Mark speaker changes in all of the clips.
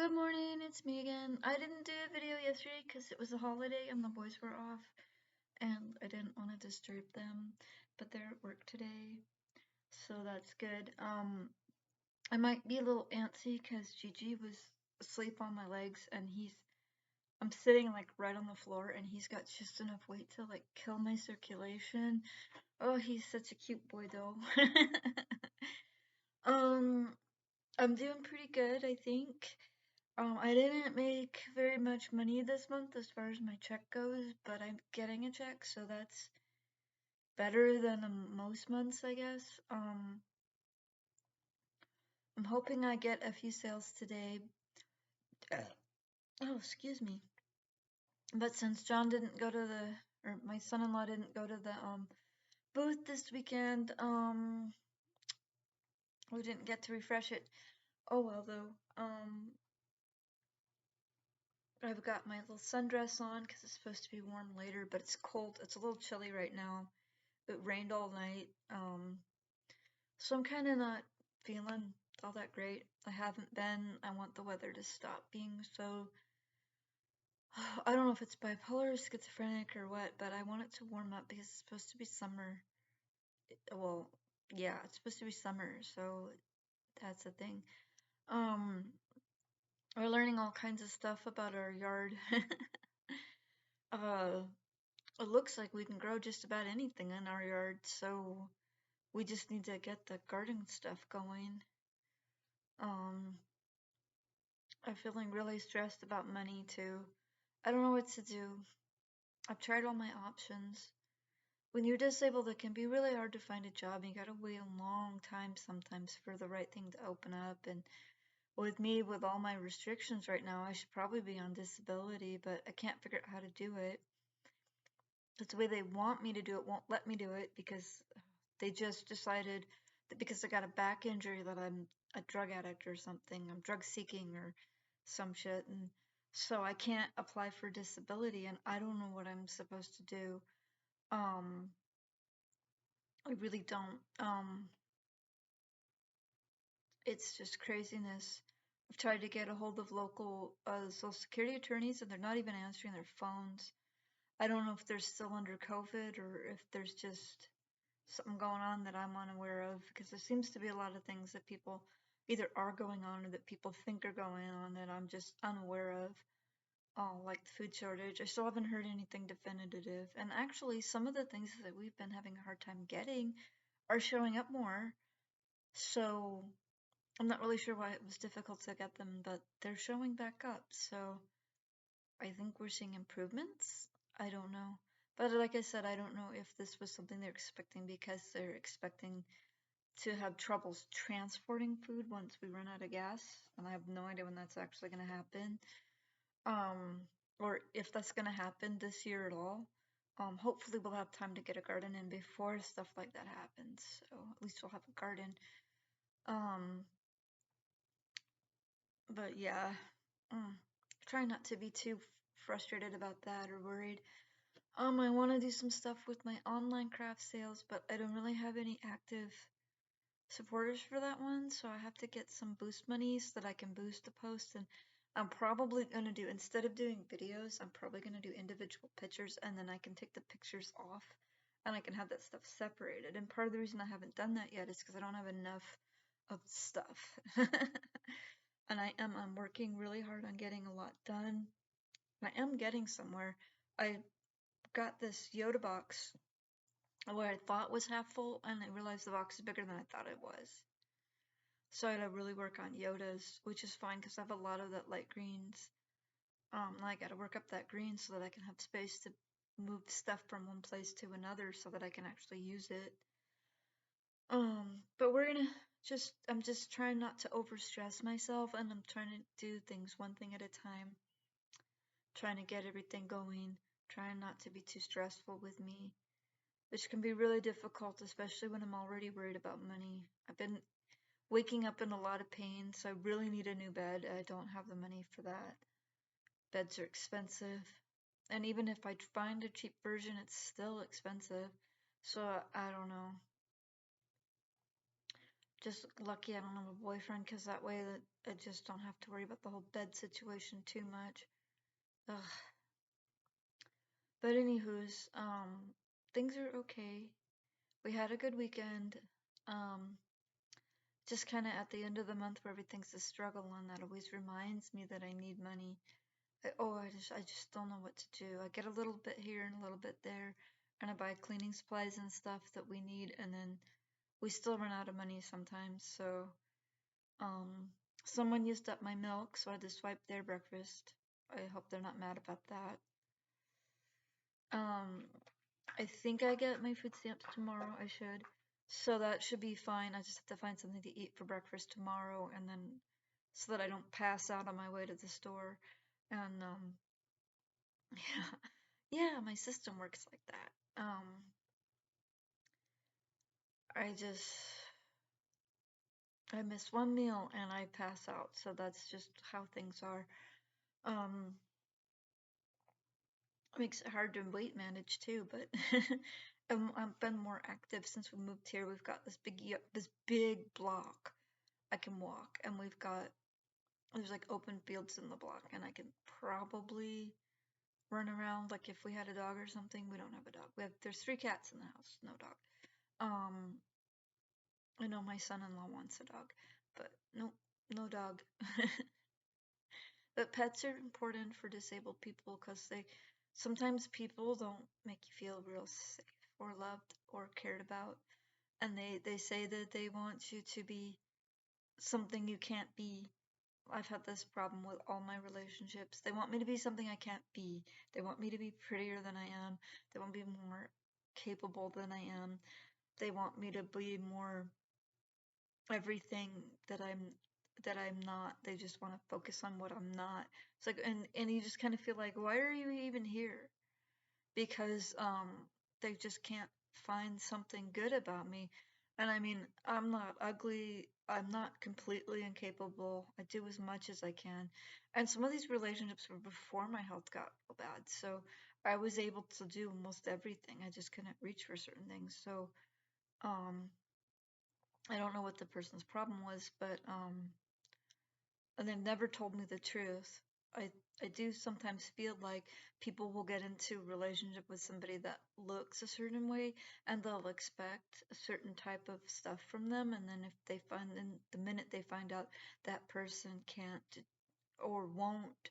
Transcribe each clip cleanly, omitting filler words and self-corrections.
Speaker 1: Good morning, it's me again. I didn't do a video yesterday because it was a holiday and the boys were off and I didn't want to disturb them, but they're at work today, so that's good. I might be a little antsy because Gigi was asleep on my legs and I'm sitting like right on the floor and he's got just enough weight to like kill my circulation. Oh, he's such a cute boy though. um, I'm doing pretty good, I think. I didn't make very much money this month as far as my check goes, but I'm getting a check, so that's better than most months, I guess. I'm hoping I get a few sales today. Oh, excuse me. But since John didn't go to or my son-in-law didn't go to the booth this weekend, we didn't get to refresh it. Oh well, though. I've got my little sundress on because it's supposed to be warm later, but it's cold. It's a little chilly right now. It rained all night. So I'm kind of not feeling all that great. I haven't been. I want the weather to stop being so. I don't know if it's bipolar or schizophrenic or what, but I want it to warm up because it's supposed to be summer. Well, yeah, it's supposed to be summer, so that's the thing. Um, we're learning all kinds of stuff about our yard. uh, it looks like we can grow just about anything in our yard, so we just need to get the garden stuff going. Um, I'm feeling really stressed about money too. I don't know what to do. I've tried all my options. When you're disabled, it can be really hard to find a job. You gotta wait a long time sometimes for the right thing to open up. And with me, with all my restrictions right now, I should probably be on disability, but I can't figure out how to do it. It's the way they want me to do it, won't let me do it because they just decided that because I got a back injury that I'm a drug addict or something. I'm drug seeking or some shit, and so I can't apply for disability, and I don't know what I'm supposed to do. Um, I really don't. It's just craziness. I've tried to get a hold of local Social Security attorneys, and they're not even answering their phones. I don't know if they're still under COVID or if there's just something going on that I'm unaware of, because there seems to be a lot of things that people either are going on or that people think are going on that I'm just unaware of. Oh, like the food shortage. I still haven't heard anything definitive. And actually, some of the things that we've been having a hard time getting are showing up more. So I'm not really sure why it was difficult to get them, but they're showing back up. So I think we're seeing improvements. I don't know. But like I said, I don't know if this was something they're expecting because they're expecting to have troubles transporting food once we run out of gas. And I have no idea when that's actually going to happen. Um, or if that's gonna happen this year at all. Hopefully we'll have time to get a garden in before stuff like that happens. So at least we'll have a garden. Um, but yeah, try not to be too frustrated about that or worried. I want to do some stuff with my online craft sales, but I don't really have any active supporters for that one, so I have to get some boost money so that I can boost the post. And I'm probably gonna do, instead of doing videos, I'm probably gonna do individual pictures, and then I can take the pictures off and I can have that stuff separated. And part of the reason I haven't done that yet is because I don't have enough of stuff. And I'm working really hard on getting a lot done. I am getting somewhere. I got this Yoda box where I thought was half full, and I realized the box is bigger than I thought it was. So I gotta really work on Yodas, which is fine because I have a lot of that light greens. I gotta work up that green so that I can have space to move stuff from one place to another so that I can actually use it. But we're gonna I'm just trying not to overstress myself, and I'm trying to do things one thing at a time. Trying to get everything going, trying not to be too stressful with me, which can be really difficult, especially when I'm already worried about money. I've been waking up in a lot of pain, so I really need a new bed. I don't have the money for that. Beds are expensive. And even if I find a cheap version, it's still expensive. So I don't know. Just lucky I don't have a boyfriend, because that way that I just don't have to worry about the whole bed situation too much. Ugh. But anywho's, things are okay. We had a good weekend. Um, just kind of at the end of the month where everything's a struggle, and that always reminds me that I need money. I just don't know what to do. I get a little bit here and a little bit there, and I buy cleaning supplies and stuff that we need, and then we still run out of money sometimes. So, um, someone used up my milk, so I had to swipe their breakfast. I hope they're not mad about that. Um, I think I get my food stamps tomorrow. I should. So that should be fine. I just have to find something to eat for breakfast tomorrow, and then so that I don't pass out on my way to the store. And yeah, yeah, my system works like that. I miss one meal and I pass out. So that's just how things are. Um, Makes it hard to weight manage too, but I've been more active since we moved here. We've got this big block I can walk, and there's like open fields in the block, and I can probably run around. Like if we had a dog or something. We don't have a dog. There's 3 cats in the house, no dog. Um, I know my son-in-law wants a dog, but nope, no dog. But pets are important for disabled people because they sometimes people don't make you feel real safe or loved or cared about, and they say that they want you to be something you can't be. I've had this problem with all my relationships. They want me to be something I can't be. They want me to be prettier than I am. They want me to be more capable than I am. They want me to be more everything that I'm not. They just want to focus on what I'm not. It's like and you just kind of feel like, why are you even here? Because they just can't find something good about me. And I mean, I'm not ugly. I'm not completely incapable. I do as much as I can. And some of these relationships were before my health got real bad. So I was able to do almost everything. I just couldn't reach for certain things. So um I don't know what the person's problem was, but and they've never told me the truth. I I do sometimes feel like people will get into a relationship with somebody that looks a certain way, and they'll expect a certain type of stuff from them, and then if they find in the minute they find out that person can't or won't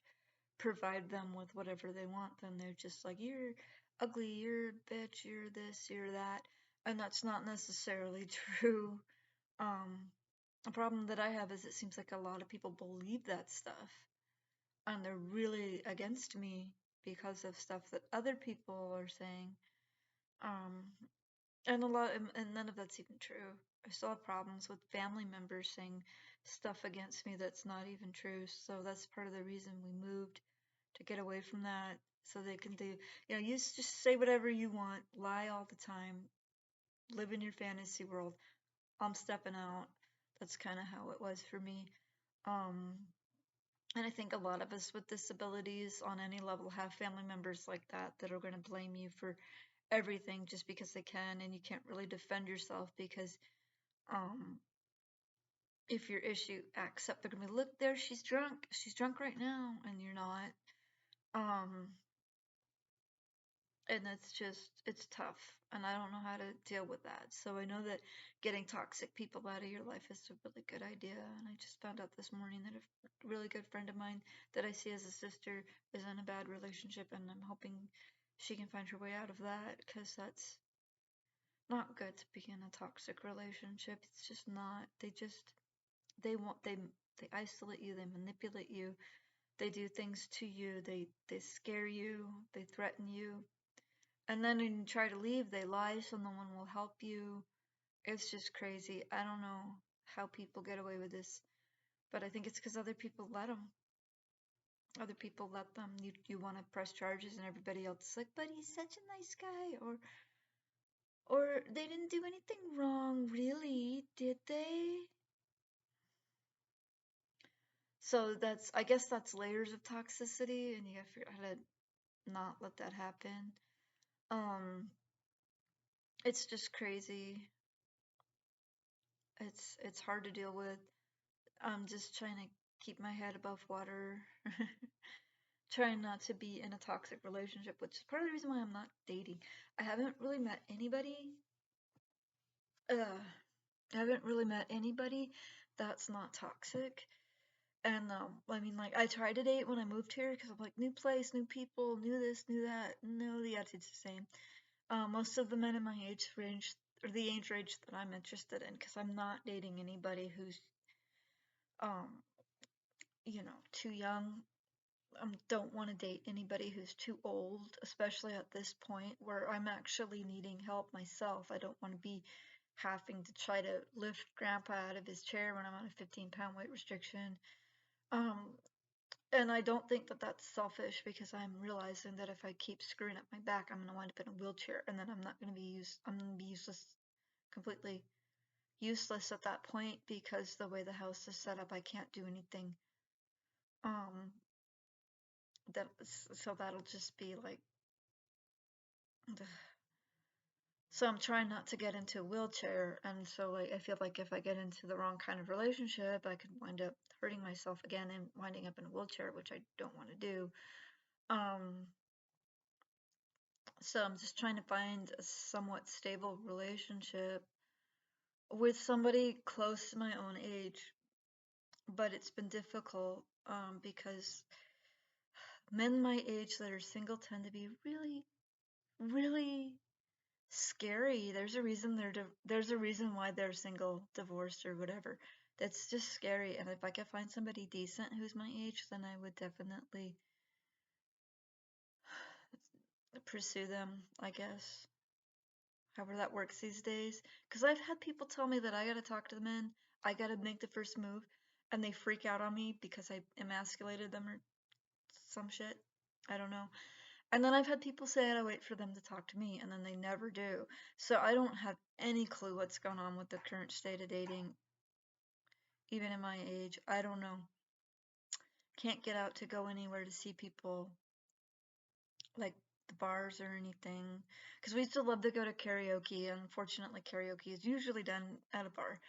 Speaker 1: provide them with whatever they want, then they're just like, you're ugly, you're a bitch, you're this, you're that. And that's not necessarily true. A problem that I have is it seems like a lot of people believe that stuff, and they're really against me because of stuff that other people are saying. Um, and none of that's even true. I still have problems with family members saying stuff against me that's not even true. So that's part of the reason we moved, to get away from that, so they can do, you just say whatever you want, lie all the time, live in your fantasy world. I'm stepping out. That's kind of how it was for me. Um, and I think a lot of us with disabilities on any level have family members like that that are going to blame you for everything just because they can, and you can't really defend yourself because um, if your issue acts up, they're going to be, look there, she's drunk. She's drunk right now, and you're not. Um, and it's tough, and I don't know how to deal with that. So I know that getting toxic people out of your life is a really good idea, and I just found out this morning that a really good friend of mine that I see as a sister is in a bad relationship, and I'm hoping she can find her way out of that, because that's not good to be in a toxic relationship. It's just not. They isolate you, they manipulate you, they do things to you, they scare you, they threaten you, and then when you try to leave, they lie so no one will help you. It's just crazy. I don't know how people get away with this, but I think it's because other people let them. Other people let them. You want to press charges, and everybody else is like, "But he's such a nice guy," or they didn't do anything wrong, really, did they? So I guess that's layers of toxicity, and you have to figure out how to not let that happen. Um, it's just crazy. It's hard to deal with. I'm just trying to keep my head above water, trying not to be in a toxic relationship, which is part of the reason why I'm not dating. I haven't really met anybody. Uh, I haven't really met anybody that's not toxic. And I mean, like, I tried to date when I moved here because I'm like, new place, new people, new this, new that. No, the attitude's the same. Most of the men in my age range, or the age range that I'm interested in, because I'm not dating anybody who's, um, too young. Don't want to date anybody who's too old, especially at this point where I'm actually needing help myself. I don't want to be having to try to lift grandpa out of his chair when I'm on a 15-pound weight restriction. Um, and I don't think that that's selfish because I'm realizing that if I keep screwing up my back, I'm going to wind up in a wheelchair and then I'm going to be useless, completely useless at that point because the way the house is set up, I can't do anything. Um, so that'll just be like, so I'm trying not to get into a wheelchair, and so like I feel like if I get into the wrong kind of relationship, I could wind up hurting myself again and winding up in a wheelchair, which I don't want to do. Um, so I'm just trying to find a somewhat stable relationship with somebody close to my own age, but it's been difficult because men my age that are single tend to be really, really scary. There's a reason there's a reason why they're single, divorced, or whatever. That's just scary. And if I could find somebody decent who's my age, then I would definitely pursue them, I guess. However that works these days. Because I've had people tell me that I gotta talk to the men, I gotta make the first move, and they freak out on me because I emasculated them or some shit. I don't know. And then I've had people say I wait for them to talk to me, and then they never do. So I don't have any clue what's going on with the current state of dating, even in my age. I don't know. Can't get out to go anywhere to see people, like the bars or anything. Because we used to love to go to karaoke, and unfortunately, karaoke is usually done at a bar.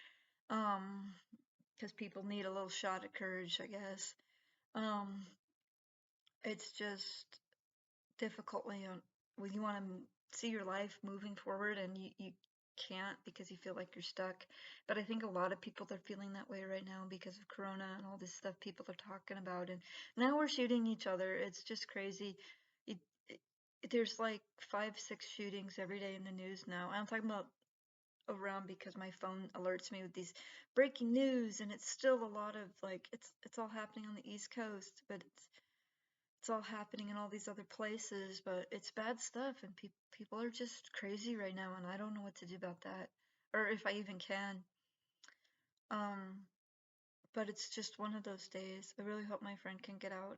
Speaker 1: Because people need a little shot of courage, I guess. Um, it's just difficult when you want to see your life moving forward and you can't because you feel like you're stuck. But I think a lot of people are feeling that way right now because of Corona and all this stuff people are talking about. And now we're shooting each other. It's just crazy. It, it, there's like 5, 6 shootings every day in the news now. I'm talking about around because my phone alerts me with these breaking news, and it's still a lot of like it's all happening on the East Coast, but it's all happening in all these other places, but it's bad stuff, and people are just crazy right now, and I don't know what to do about that, or if I even can. Um, but it's just one of those days. I really hope my friend can get out,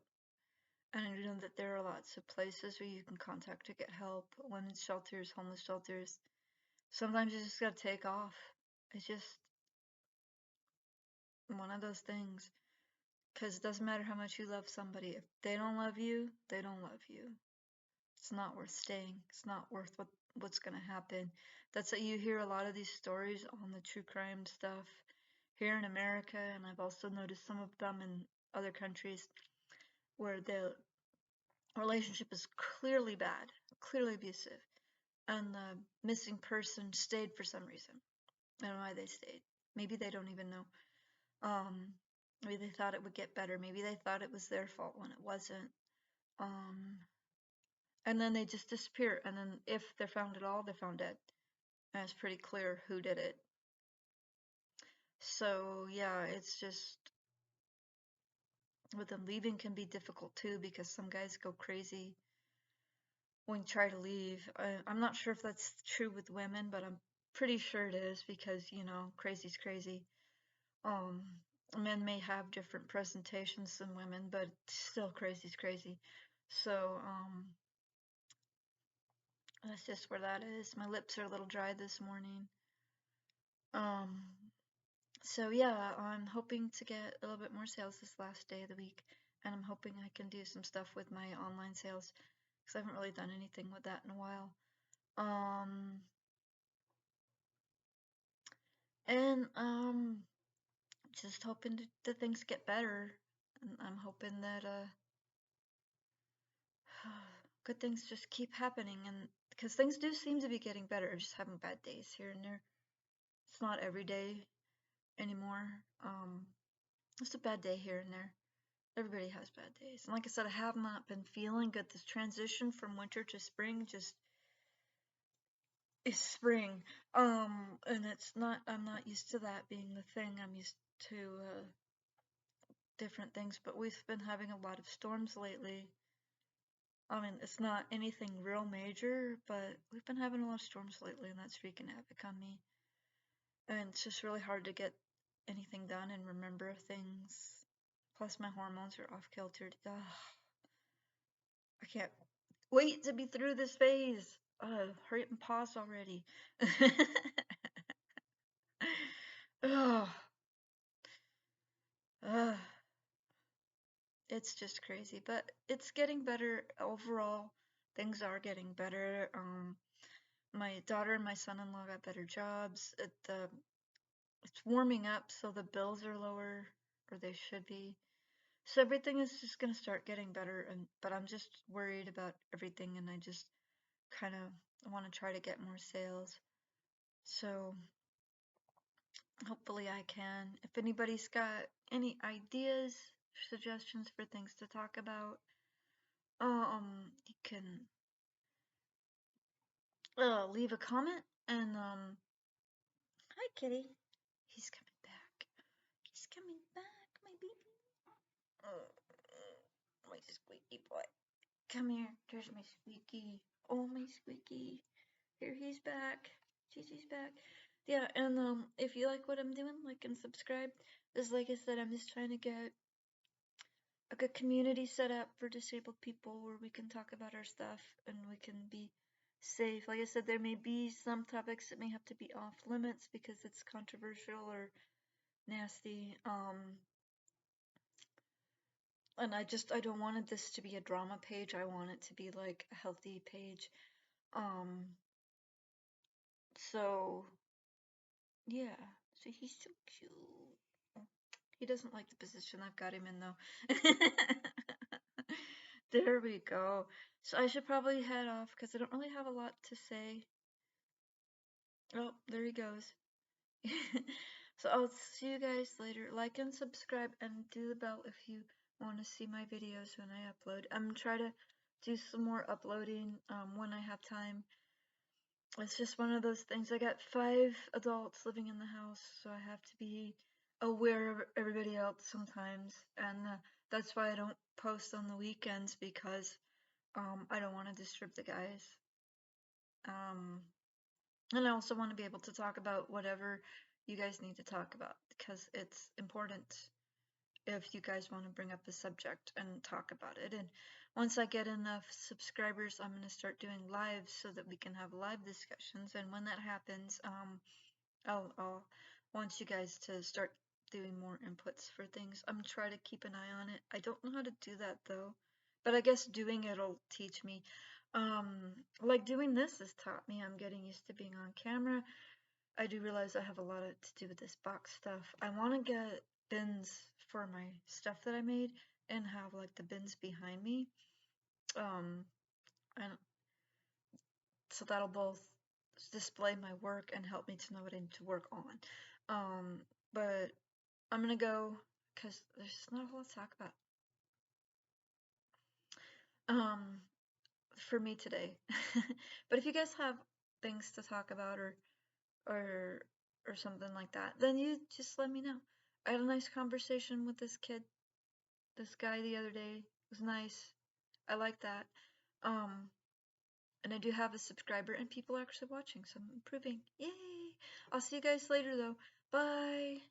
Speaker 1: and I know that there are lots of places where you can contact to get help, women's shelters, homeless shelters. Sometimes you just gotta take off. It's just one of those things. Because it doesn't matter how much you love somebody. If they don't love you, they don't love you. It's not worth staying. It's not worth what's going to happen. That's what you hear a lot of these stories on the true crime stuff here in America, and I've also noticed some of them in other countries where the relationship is clearly bad, clearly abusive, and the missing person stayed for some reason. I don't know why they stayed. Maybe they don't even know. Um, Maybe they thought it would get better. Maybe they thought it was their fault when it wasn't. Um, and then they just disappear. And then if they're found at all, they're found dead. And it's pretty clear who did it. So yeah, it's just with them leaving can be difficult too because some guys go crazy when you try to leave. I'm not sure if that's true with women, but I'm pretty sure it is because crazy's crazy. Um, Men may have different presentations than women, but still crazy's crazy. So that's just where that is. My lips are a little dry this morning. Um, so yeah, I'm hoping to get a little bit more sales this last day of the week, and I'm hoping I can do some stuff with my online sales because I haven't really done anything with that in a while. Um, And just hoping that things get better. And I'm hoping that good things just keep happening, and because things do seem to be getting better. I'm just having bad days here and there. It's not every day anymore. It's a bad day here and there. Everybody has bad days. And like I said, I have not been feeling good. This transition from winter to spring just is spring. And it's not, I'm not used to that being the thing. I'm used to different things, but we've been having a lot of storms lately. I mean, it's not anything real major, but we've been having a lot of storms lately, and that's wreaking havoc on me. And it's just really hard to get anything done and remember things. Plus, my hormones are off kiltered. Ugh, I can't wait to be through this phase. Hurry up and pause already. Ugh, ugh. It's just crazy, but it's getting better overall. Things are getting better. My daughter and my son-in-law got better jobs. It's warming up, so the bills are lower, or they should be. So everything is just gonna start getting better, and but I'm just worried about everything, and I just kind of want to try to get more sales. So hopefully I can. If anybody's got any ideas, suggestions for things to talk about, you can leave a comment. And hi kitty, he's coming back. He's coming back, my baby. My squeaky boy. Come here. There's my squeaky. Oh, my squeaky. Here, he's back. Gigi's back. Yeah, and if you like what I'm doing, like and subscribe. Because like I said, I'm just trying to get a good community set up for disabled people where we can talk about our stuff and we can be safe. Like I said, there may be some topics that may have to be off limits because it's controversial or nasty. And I don't want this to be a drama page. I want it to be like a healthy page. Um, so yeah. So he's so cute. He doesn't like the position I've got him in though. There we go. So I should probably head off because I don't really have a lot to say. Oh, there he goes. So I'll see you guys later. Like and subscribe and do the bell if you want to see my videos when I upload. I'm trying to do some more uploading when I have time. It's just one of those things. I got 5 adults living in the house, so I have to be aware of everybody else sometimes. And that's why I don't post on the weekends because I don't want to disturb the guys. Um, and I also want to be able to talk about whatever you guys need to talk about because it's important if you guys want to bring up a subject and talk about it. And once I get enough subscribers, I'm going to start doing lives so that we can have live discussions. And when that happens, I'll want you guys to start doing more inputs for things. I'm trying to keep an eye on it. I don't know how to do that though, but I guess doing it'll teach me. Like doing this has taught me. I'm getting used to being on camera. I do realize I have a lot to do with this box stuff. I want to get bins for my stuff that I made and have like the bins behind me. Um, and so that'll both display my work and help me to know what I need to work on. But I'm gonna go because there's not a whole lot to talk about. Um, for me today. But if you guys have things to talk about or or something like that, then you just let me know. I had a nice conversation with this guy the other day. It was nice. I like that. Um, and I do have a subscriber and people are actually watching, so I'm improving. Yay! I'll see you guys later though. Bye.